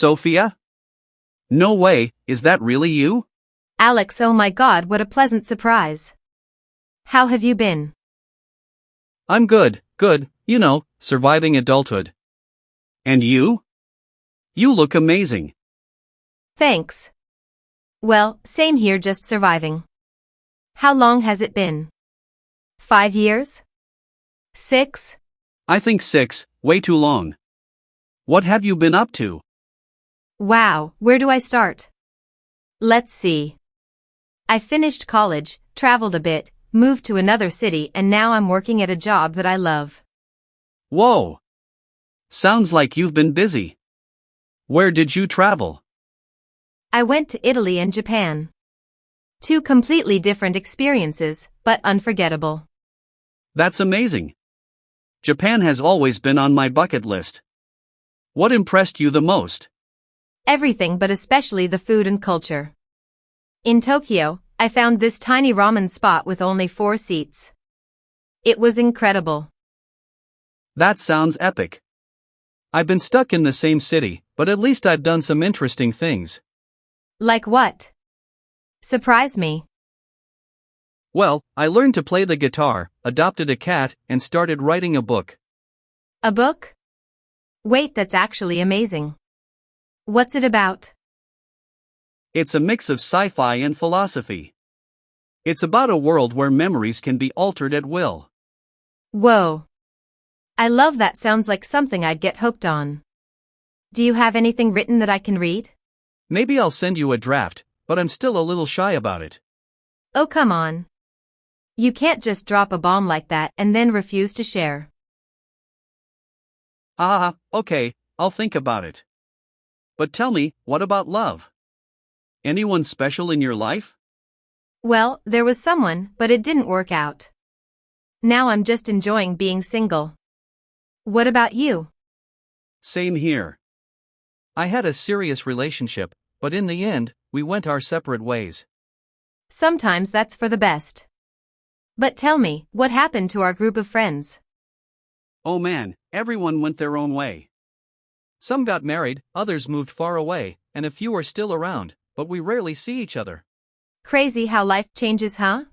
Sophia? No way, is that really you? Alex, oh my God, what a pleasant surprise. How have you been? I'm good, surviving adulthood. And you? You look amazing. Thanks. Well, same here, just surviving. How long has it been? 5 years? 6? I think 6, way too long. What have you been up to? Wow, where do I start? Let's see. I finished college, traveled a bit, moved to another city, and now I'm working at a job that I love. Whoa! Sounds like you've been busy. Where did you travel? I went to Italy and Japan. 2 completely different experiences, but unforgettable. That's amazing. Japan has always been on my bucket list. What impressed you the most? Everything, but especially the food and culture. In Tokyo, I found this tiny ramen spot with only 4 seats. It was incredible. That sounds epic. I've been stuck in the same city, but at least I've done some interesting things. Like what? Surprise me. Well, I learned to play the guitar, adopted a cat, and started writing a book. A book? Wait, that's actually amazing. What's it about? It's a mix of sci-fi and philosophy. It's about a world where memories can be altered at will. Whoa. I love that, sounds like something I'd get hooked on. Do you have anything written that I can read? Maybe I'll send you a draft, but I'm still a little shy about it. Oh, come on. You can't just drop a bomb like that and then refuse to share. Okay, I'll think about it. But tell me, what about love? Anyone special in your life? Well, there was someone, but it didn't work out. Now I'm just enjoying being single. What about you? Same here. I had a serious relationship, but in the end, we went our separate ways. Sometimes that's for the best. But tell me, what happened to our group of friends? Oh man, everyone went their own way. Some got married, others moved far away, and a few are still around, but we rarely see each other. Crazy how life changes, huh?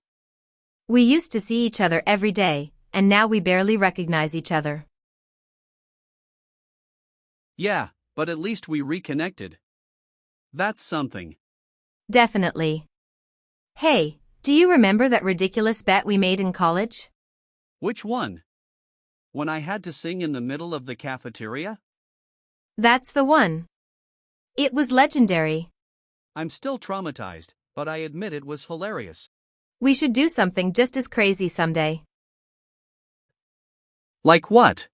We used to see each other every day, and now we barely recognize each other. Yeah, but at least we reconnected. That's something. Definitely. Hey, do you remember that ridiculous bet we made in college? Which one? When I had to sing in the middle of the cafeteria? That's the one. It was legendary. I'm still traumatized, but I admit it was hilarious. We should do something just as crazy someday. Like what?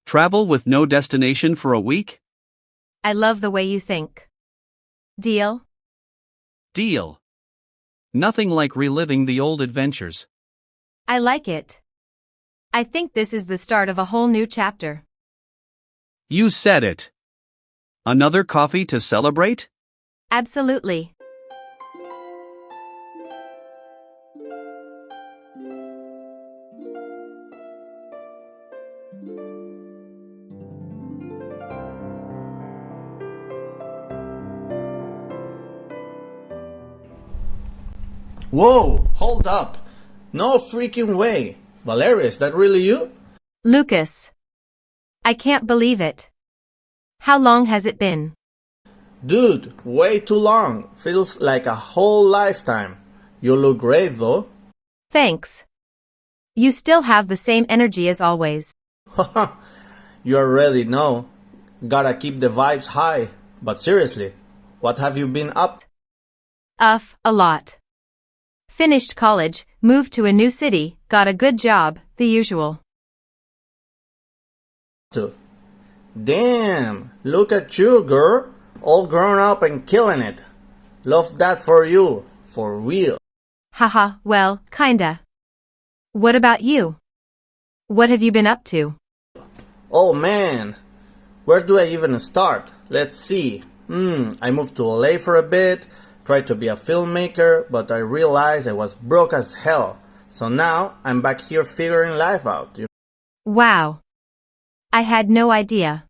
Travel with no destination for a week? I love the way you think. Deal? Deal. Nothing like reliving the old adventures. I like it. I think this is the start of a whole new chapter. You said it. Another coffee to celebrate? Absolutely. Whoa, hold up. No freaking way. Valeria, is that really you? Lucas. I can't believe it. How long has it been? Dude, way too long. Feels like a whole lifetime. You look great though. Thanks. You still have the same energy as always. Haha, you already know. Gotta keep the vibes high. But seriously, what have you been up to? A lot. Finished college, moved to a new city, got a good job, the usual. Damn, look at you, girl. All grown up and killing it. Love that for you, for real. Haha, well, kinda. What about you? What have you been up to? Oh man, where do I even start? Let's see. I moved to LA for a bit, tried to be a filmmaker, but I realized I was broke as hell. So now I'm back here figuring life out. Wow. I had no idea.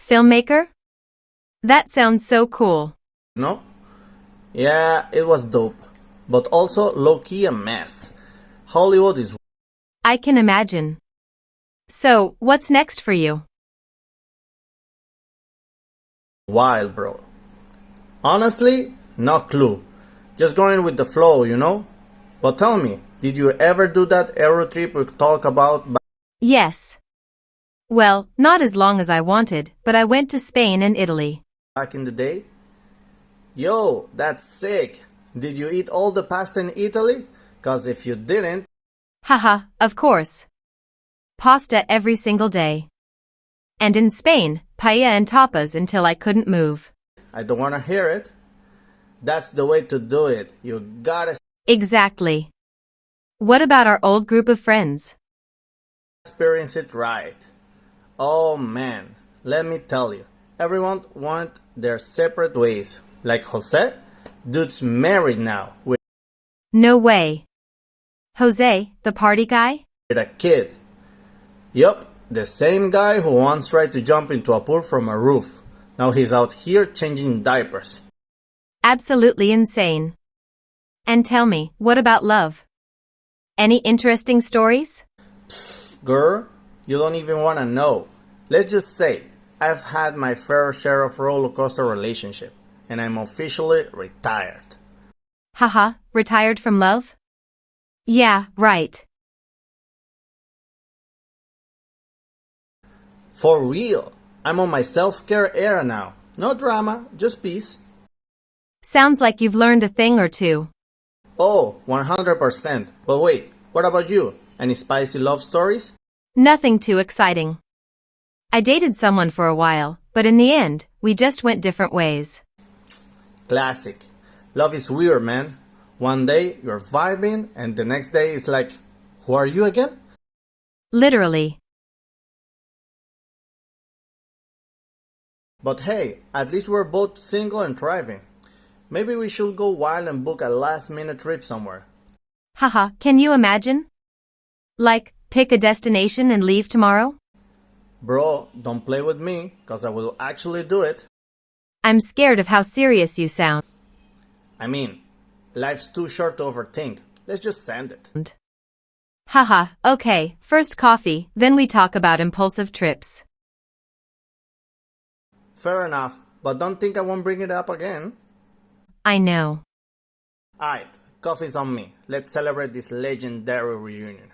Filmmaker? That sounds so cool. No? Yeah, it was dope, but also low-key a mess. Hollywood is I can imagine. So, what's next for you? wild, bro. Honestly, no clue. Just going with the flow, you know? But tell me, did you ever do that Euro trip we talked about Yes. Well, not as long as I wanted, but I went to Spain and Italy. back in the day? Yo, that's sick. Did you eat all the pasta in Italy? 'Cause if you didn't, Haha, of course. Pasta every single day. And in Spain, paella and tapas until I couldn't move. I don't want to hear it. That's the way to do it. You gotta Exactly. What about our old group of friends? experience it right. Oh man, let me tell you. Everyone went their separate ways. Like Jose, dude's married now with No way. Jose, the party guy? a kid. Yup, the same guy who once tried to jump into a pool from a roof. Now he's out here changing diapers. Absolutely insane. And tell me, what about love? Any interesting stories? Girl, you don't even want to know. Let's just say, I've had my fair share of roller coaster relationship, and I'm officially retired. Haha, retired from love? Yeah, right. For real, I'm on my self-care era now. No drama, just peace. Sounds like you've learned a thing or two. Oh, 100%. But wait, what about you? Any spicy love stories? Nothing too exciting. I dated someone for a while, but in the end, we just went different ways. Classic. Love is weird, man. One day you're vibing, and the next day it's like, who are you again? Literally. But hey, at least we're both single and thriving. Maybe we should go wild and book a last-minute trip somewhere. Haha, can you imagine? Like, pick a destination and leave tomorrow? Bro, don't play with me, 'cause I will actually do it. I'm scared of how serious you sound. I mean, life's too short to overthink. Let's just send it. Haha, okay, first coffee, then we talk about impulsive trips. Fair enough, but don't think I won't bring it up again. I know. Alright, coffee's on me. Let's celebrate this legendary reunion.